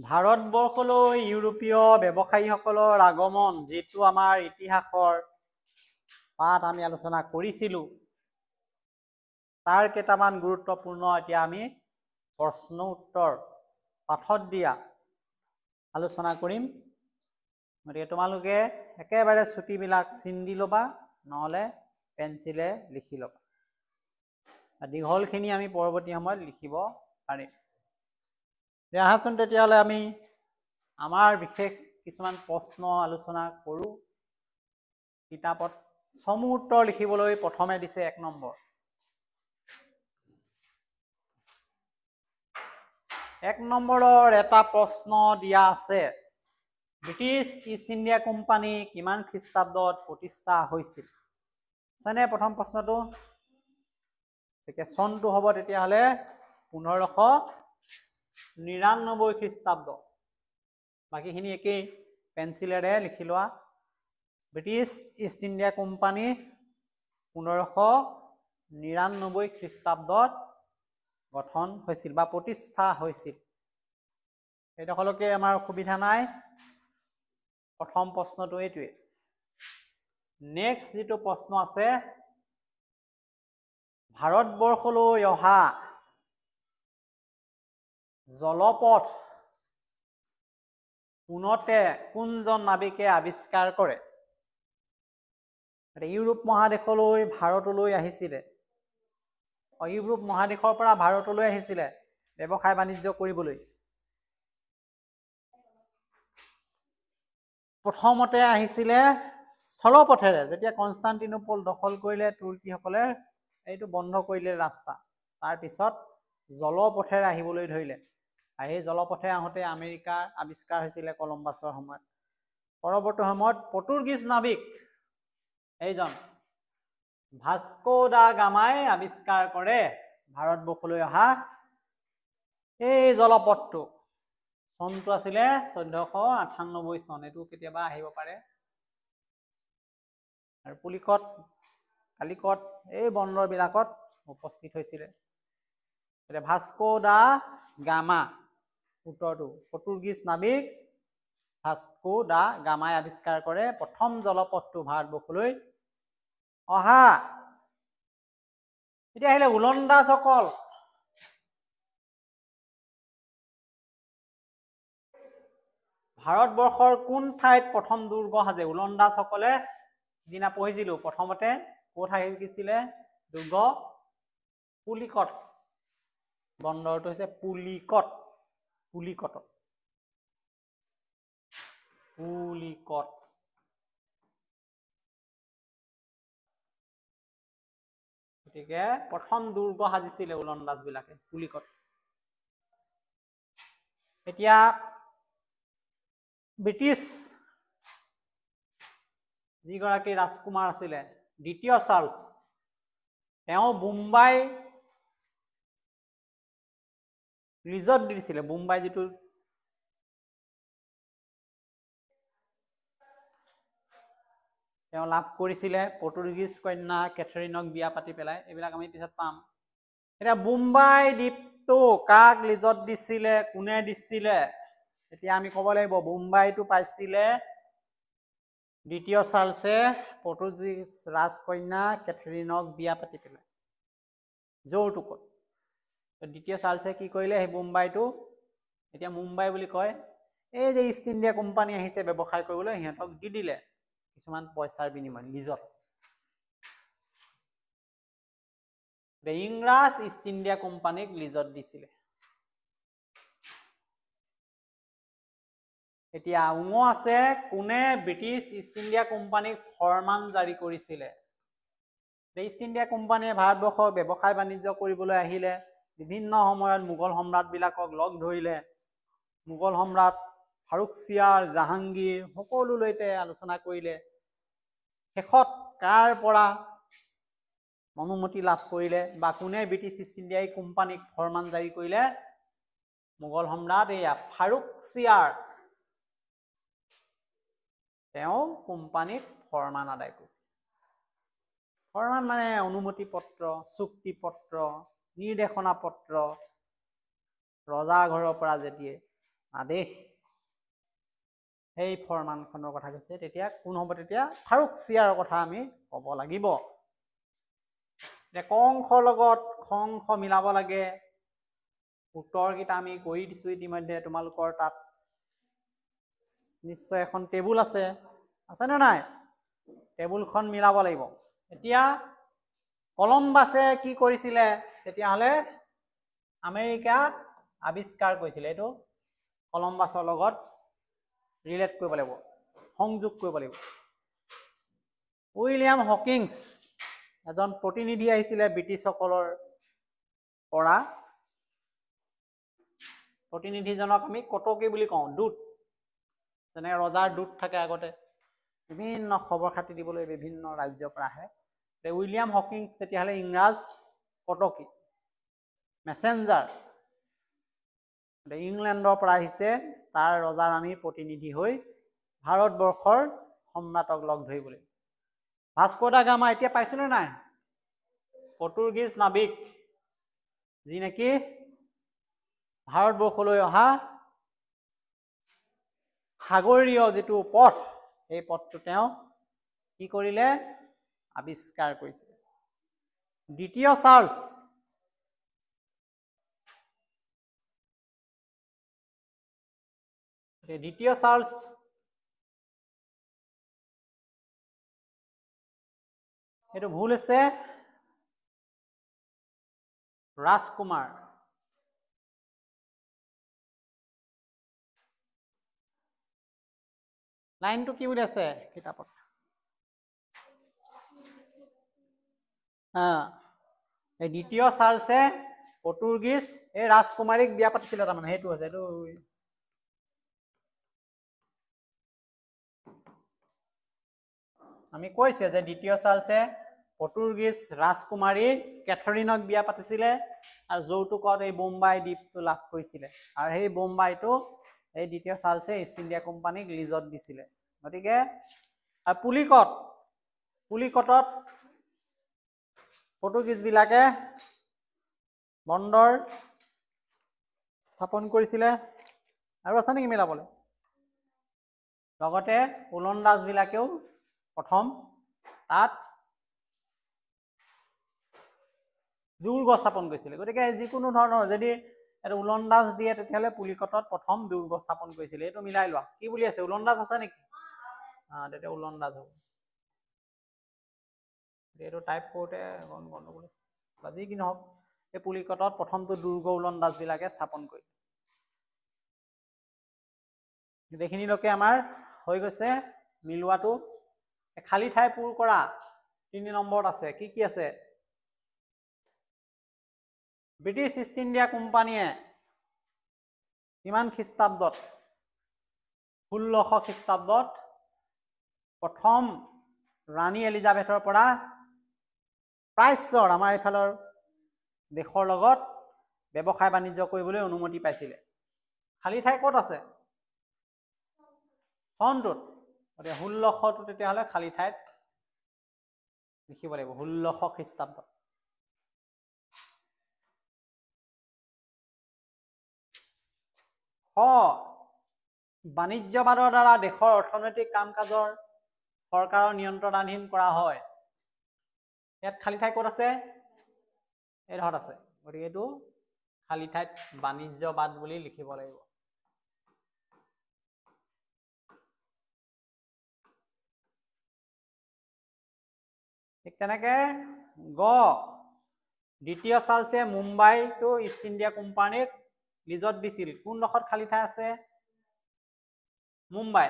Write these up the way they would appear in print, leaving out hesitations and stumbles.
ভাৰতবৰ্ষলৈ ইউৰোপীয় ব্যৱসায়ীসকলৰ আগমন যিটো আমাৰ ইতিহাসৰ পাঠ আমি আলোচনা কৰিছিলোঁ তাৰ কেইটামান গুৰুত্বপূৰ্ণ এতিয়া আমি প্ৰশ্ন উত্তৰ পাঠত দিয়া আলোচনা কৰিম। গতিকে তোমালোকে একেবাৰে ছুটিবিলাক চিন দি ল'বা, নহ'লে পেঞ্চিলে লিখি ল'বা। দীঘলখিনি আমি পৰৱৰ্তী সময়ত লিখিব পাৰিম। আহাচোন তেতিয়াহ'লে আমি আমাৰ বিশেষ কিছুমান প্ৰশ্ন আলোচনা কৰোঁ। কিতাপত চমু উত্তৰ লিখিবলৈ প্ৰথমে দিছে 1 নম্বৰ। 1 নম্বৰৰ এটা প্ৰশ্ন দিয়া আছে, ব্ৰিটিছ ইষ্ট ইণ্ডিয়া কোম্পানী কিমান খ্ৰীষ্টাব্দত প্ৰতিষ্ঠা হৈছিল? আছেনে প্ৰথম প্ৰশ্নটো? গতিকে চনটো হ'ব তেতিয়াহ'লে 1599 খ্ৰীষ্টাব্দ। বাকীখিনি একেই, পেঞ্চিলেৰে লিখি লোৱা। ব্ৰিটিছ ইষ্ট ইণ্ডিয়া কোম্পানী 1599 খ্ৰীষ্টাব্দত গঠন হৈছিল বা প্ৰতিষ্ঠা হৈছিল। এইডোখৰলৈকে আমাৰ অসুবিধা নাই। প্ৰথম প্ৰশ্নটো এইটোৱে। নেক্সট যিটো প্ৰশ্ন আছে, ভাৰতবৰ্ষলৈ অহা জলপথ পোনতে কোনজন নাবিকে আৱিষ্কাৰ কৰে? ইউৰোপ মহাদেশলৈ ভাৰতলৈ আহিছিলে। ইউৰোপ মহাদেশৰ পৰা ভাৰতলৈ আহিছিলে ব্যৱসায় বাণিজ্য কৰিবলৈ। প্ৰথমতে আহিছিলে স্থলপথেৰে। যেতিয়া কনষ্টাণ্টিনোপল দখল কৰিলে তুৰ্কীসকলে, এইটো বন্ধ কৰিলে ৰাস্তা। তাৰপিছত জলপথেৰে আহিবলৈ ধৰিলে। আৰু সেই জলপথে আহোঁতে আমেৰিকাৰ আৱিষ্কাৰ হৈছিলে কলম্বাছৰ সময়ত। পৰৱৰ্তী সময়ত পৰ্তুগীজ নাবিক এইজন ভাস্কো দা গামাই আৱিষ্কাৰ কৰে ভাৰতবৰ্ষলৈ অহা এই জলপথটো। চনটো আছিলে 1498 চন। এইটো কেতিয়াবা আহিব পাৰে। আৰু পুলিকট, কালিকট এই বন্দৰবিলাকত উপস্থিত হৈছিলে। এতিয়া ভাস্কো দা গামা, উত্তৰটো পৰ্তুগীজ নাবিক ভাস্কো দা গামাই আৱিষ্কাৰ কৰে প্ৰথম জলপথটো ভাৰতবৰ্ষলৈ অহা। এতিয়া আহিলে ওলন্দাজসকল। ভাৰতবৰ্ষৰ কোন ঠাইত প্ৰথম দুৰ্গ সাজে? ওলন্দাজসকলে দিনা পঢ়িছিলো, প্ৰথমতে ক'ত সাজিছিলে দুৰ্গ? পুলিকট। বন্দৰটো হৈছে পুলিকট। পুলিকট। গতিকে প্ৰথম দুৰ্গ সাজিছিলে ওলন্দাজ বিলাকে পুলিকট। এতিয়া ব্ৰিটিছ যিগৰাকী ৰাজকুমাৰ আছিলে দ্বিতীয় চাৰ্লছ, তেওঁ বোম্বাই ৰিজৰ্ট দিছিলে। বোম্বাই যিটো তেওঁ লাভ কৰিছিলে পৰ্তুগীজ কন্যা কেথৰিনক বিয়া পাতি পেলাই, এইবিলাক আমি পিছত পাম। এতিয়া বোম্বাই দ্বীপটো কাক লিজত দিছিলে, কোনে দিছিলে? এতিয়া আমি ক'ব লাগিব বোম্বাইটো পাইছিলে দ্বিতীয় চাৰ্লছে পৰ্তুগীজ ৰাজকন্যা কেথৰিনক বিয়া পাতি পেলাই যৌতুকত। দ্বিতীয় চাৰ্লছে কি কৰিলে, সেই বোম্বাইটো এতিয়া মুম্বাই বুলি কয়, এই যে ইষ্ট ইণ্ডিয়া কোম্পানী আহিছে ব্যৱসায় কৰিবলৈ, সিহঁতক দি দিলে কিছুমান পইচাৰ বিনিময় লিজত। ইংৰাজ ইষ্ট ইণ্ডিয়া কোম্পানীক লিজত দিছিলে। এতিয়া আছে কোনে ব্ৰিটিছ ইষ্ট ইণ্ডিয়া কোম্পানীক ফৰমান জাৰি কৰিছিলে? ইষ্ট ইণ্ডিয়া কোম্পানীয়ে ভাৰতবৰ্ষৰ ব্যৱসায় বাণিজ্য কৰিবলৈ আহিলে, বিভিন্ন সময়ত মোগল সম্ৰাটবিলাকক লগ ধৰিলে। মোগল সম্ৰাট ফাৰুকছিয়াৰ, জাহাংগীৰ সকলোলৈতে আলোচনা কৰিলে। শেষত কাৰ পৰা অনুমতি লাভ কৰিলে বা কোনে ব্ৰিটিছ ইষ্ট ইণ্ডিয়া কোম্পানীক ফৰমান জাৰি কৰিলে? মোগল সম্ৰাট এয়া ফাৰুকছিয়াৰ। তেওঁ কোম্পানীক ফৰমান আদায় কৰিছিল। ফৰমান মানে অনুমতি পত্ৰ, চুক্তি পত্ৰ, নিৰ্দেশনা পত্ৰ ৰজাৰ ঘৰৰ পৰা যে দিয়ে আদেশ এই ফৰমানখনৰ কথা কৈছে তেতিয়া কোন হ'ব তেতিয়া ফাৰুকছিয়াৰৰ কথা আমি ক'ব লাগিব এতিয়া ক অংশৰ লগত খ অংশ মিলাব লাগে উত্তৰকেইটা আমি কৰি দিছো ইতিমধ্যে তোমালোকৰ তাত নিশ্চয় এখন টেবুল আছে নে নাই টেবুলখন মিলাব লাগিব এতিয়া কলম্বাছে কি কৰিছিলে তেতিয়াহ'লে আমেৰিকা আৱিষ্কাৰ কৰিছিলে এইটো কলম্বাছৰ লগত ৰিলেট কৰিব লাগিব সংযোগ কৰিব লাগিব উইলিয়াম হকিংছ এজন প্ৰতিনিধি আহিছিলে ব্ৰিটিছসকলৰ পৰা প্ৰতিনিধিজনক আমি কটকী বুলি কওঁ দূত যেনে ৰজাৰ দূত থাকে আগতে বিভিন্ন খবৰ খাতি দিবলৈ বিভিন্ন ৰাজ্যৰ পৰা আহে উইলিয়াম হকিংছ তেতিয়াহ'লে ইংৰাজ কটকী মেছেঞ্জাৰ ইংলেণ্ডৰ পৰা আহিছে তাৰ ৰজা ৰাণীৰ প্ৰতিনিধি হৈ ভাৰতবৰ্ষৰ সম্ৰাটক লগ ধৰিবলৈ ভাস্কো দা গামা এতিয়া পাইছেনে নাই পৰ্তুগীজ নাবিক যি নেকি ভাৰতবৰ্ষলৈ অহা সাগৰীয় যিটো পথ এই পথটো তেওঁ কি কৰিলে আৱিষ্কাৰ কৰিছিল দ্বিতীয় চাৰ্লছ এইটো ভুল আছে ৰাজকুমাৰ লাইনটো কি বুলি আছে কিতাপত এই দ্বিতীয় চাৰ্লছে পৰ্তুগীজ এই ৰাজকুমাৰীক বিয়া পাতিছিলে তাৰমানে সেইটো আছে এইটো আমি কৈছে যে দ্বিতীয় চাৰ্লছে পৰ্তুগীজ ৰাজকুমাৰী কেথৰিনক বিয়া পাতিছিলে আৰু যৌতুকত এই বোম্বাই দ্বীপটো লাভ কৰিছিলে আৰু সেই বোম্বাইটো এই দ্বিতীয় চাৰ্লছে ইষ্ট ইণ্ডিয়া কোম্পানীক লিজত দিছিলে গতিকে পুলিকটত পৰ্তুগীজ বিলাকে বন্দৰ স্থাপন কৰিছিলে আৰু আছে নেকি মিলাবলৈ লগতে ওলন্দাজ বিলাকেও প্ৰথম তাত দুৰ্গ স্থাপন কৰিছিলে গতিকে যিকোনো ধৰণৰ যদি এটা ওলন্দাজ দিয়ে তেতিয়াহ'লে পুলিকটত প্ৰথম দুৰ্গ স্থাপন কৰিছিলে এইটো মিলাই লোৱা কি বুলি আছে ওলন্দাজ আছে নেকি তেতিয়া ওলন্দাজ হ'ব এইটো টাইপ কৰোঁতে গণ্ডগোল আছে বা যি কি নহওক এই পুলিকটত প্ৰথমটো দুৰ্গ ওলন্দাজ বিলাকে স্থাপন কৰিলে এইখিনিলৈকে আমাৰ হৈ গৈছে মিলোৱাটো খালী ঠাই পূৰ কৰা 3 নম্বৰত আছে কি কি আছে ব্ৰিটিছ ইষ্ট ইণ্ডিয়া কোম্পানীয়ে কিমান খ্ৰীষ্টাব্দত 1600 খ্ৰীষ্টাব্দত প্ৰথম ৰাণী এলিজাবেথৰ পৰা প্ৰাচ্যৰ আমাৰ এইফালৰ দেশৰ লগত ব্যৱসায় বাণিজ্য কৰিবলৈ অনুমতি পাইছিলে খালী ঠাই ক'ত আছে চনটোত 1600টো তেতিয়াহ'লে খালী ঠাইত লিখিব লাগিব 1600 খ্ৰীষ্টাব্দত বাণিজ্যবাদৰ দ্বাৰা দেশৰ অৰ্থনৈতিক কাম কাজৰ চৰকাৰৰ নিয়ন্ত্ৰণাধীন কৰা হয় ইয়াত খালী ঠাই ক'ত আছে এই ধৰত আছে গতিকে এইটো খালী ঠাইত বাণিজ্যবাদ বুলি লিখিব লাগিব ঠিক তেনেকে দ্বিতীয় চাৰ্লছে মুম্বাইটো ইষ্ট ইণ্ডিয়া কোম্পানীক লিজত দিছিল কোন ডোখৰত খালী ঠাই আছে মুম্বাই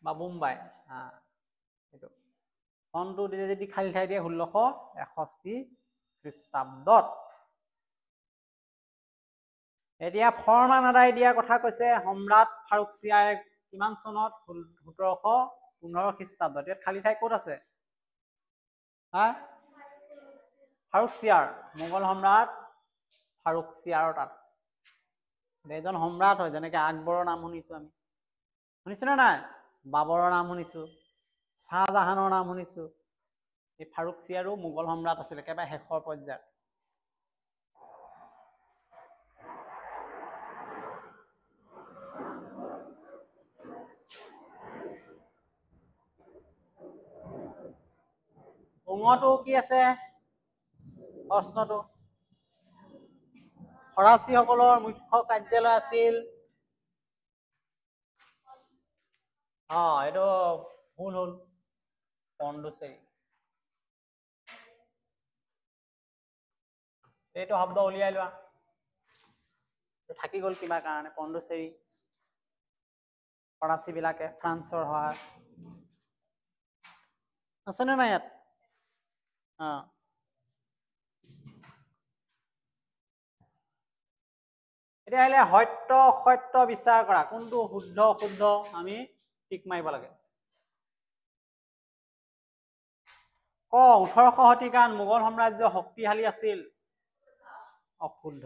বা বোম্বাই এইটো চনটো যদি খালী ঠাই দিয়ে 1661 খ্ৰীষ্টাব্দত এতিয়া ফৰমান আদায় দিয়া কথা কৈছে সম্ৰাট ফাৰুকছিয়াই কিমান চনত 1715 খ্ৰীষ্টাব্দত ইয়াত খালী ঠাই ক'ত আছে ফাৰুকছিয়াৰ মোগল সম্ৰাট ফাৰুকছিয়াৰৰ তাত এজন সম্ৰাট হয় যেনেকে আকবৰৰ নাম শুনিছো আমি শুনিছো নাই বাবৰৰ নাম শুনিছো শাহজাহানৰ নাম শুনিছো এই ফাৰুকছিয়াৰো মোগল সম্ৰাট আছিল একেবাৰে শেষৰ পৰ্যায়ত উঙতো কি আছে প্ৰশ্নটো ফৰাচীসকলৰ মুখ্য কাৰ্যালয় আছিল এইটো ভুল হল পণ্ডিচেৰী এইটো শব্দ উলিয়াই লোৱা থাকি গল কিবা কাৰণে পণ্ডিচেৰী ফৰাচী বিলাকে ফ্ৰান্সৰ সহায় আছে নে নাই ইয়াত এতিয়া আহিলে সত্য অসত্য বিচাৰ কৰা কোনটো শুদ্ধ অশুদ্ধ আমি টিক মাৰিব লাগে ক 18শ শতিকাত মোগল সাম্ৰাজ্য শক্তিশালী আছিল অশুদ্ধ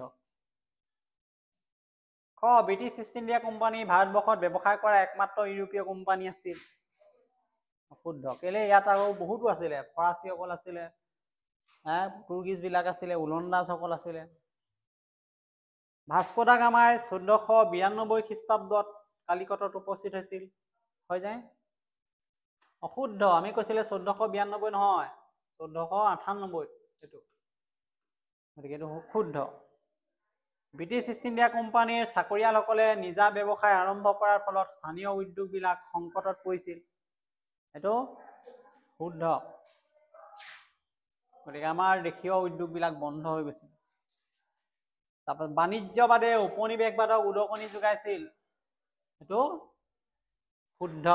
খ ব্ৰিটিছ ইষ্ট ইণ্ডিয়া কোম্পানী ভাৰতবৰ্ষত ব্যৱসায় কৰা একমাত্ৰ ইউৰোপীয় কোম্পানী আছিল অশুদ্ধ কেলে ইয়াত আৰু বহুতো আছিলে ফৰাচীসকল আছিলে পৰ্তুগীজ বিলাক আছিলে ওলন্দাজসকল আছিলে ভাস্কো দা গামাই 1492 খ্ৰীষ্টাব্দত কালিকটত উপস্থিত হৈছিল হৈ যায় অশুদ্ধ আমি কৈছিলে 1492 নহয় 1498 এইটো গতিকে এইটো শুদ্ধ ব্ৰিটিছ ইষ্ট ইণ্ডিয়া কোম্পানীৰ চাকৰিয়ালসকলে নিজা ব্যৱসায় আৰম্ভ কৰাৰ ফলত স্থানীয় উদ্যোগবিলাক সংকটত পৰিছিল এইটো শুদ্ধ গতিকে আমাৰ দেশীয় উদ্যোগবিলাক বন্ধ হৈ গৈছিল তাৰপৰা বাণিজ্যবাদে উপনিৱেশবাদক উদগনি যোগাইছিল এইটো শুদ্ধ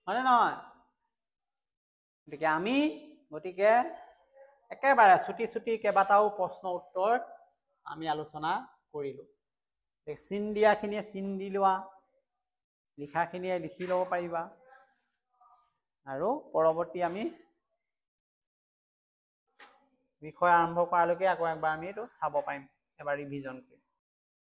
হয়নে নহয় গতিকে একেবাৰে ছুটি কেইবাটাও প্ৰশ্ন উত্তৰ আমি আলোচনা কৰিলো চিন দিয়াখিনিয়ে চিন দি লোৱা লিখাখিনিয়ে লিখি ল'ব পাৰিবা আৰু পৰৱৰ্তী আমি বিষয় আৰম্ভ কৰালৈকে আকৌ একবাৰ আমি এইটো চাব পাৰিম এবাৰ ৰিভিজন কৰি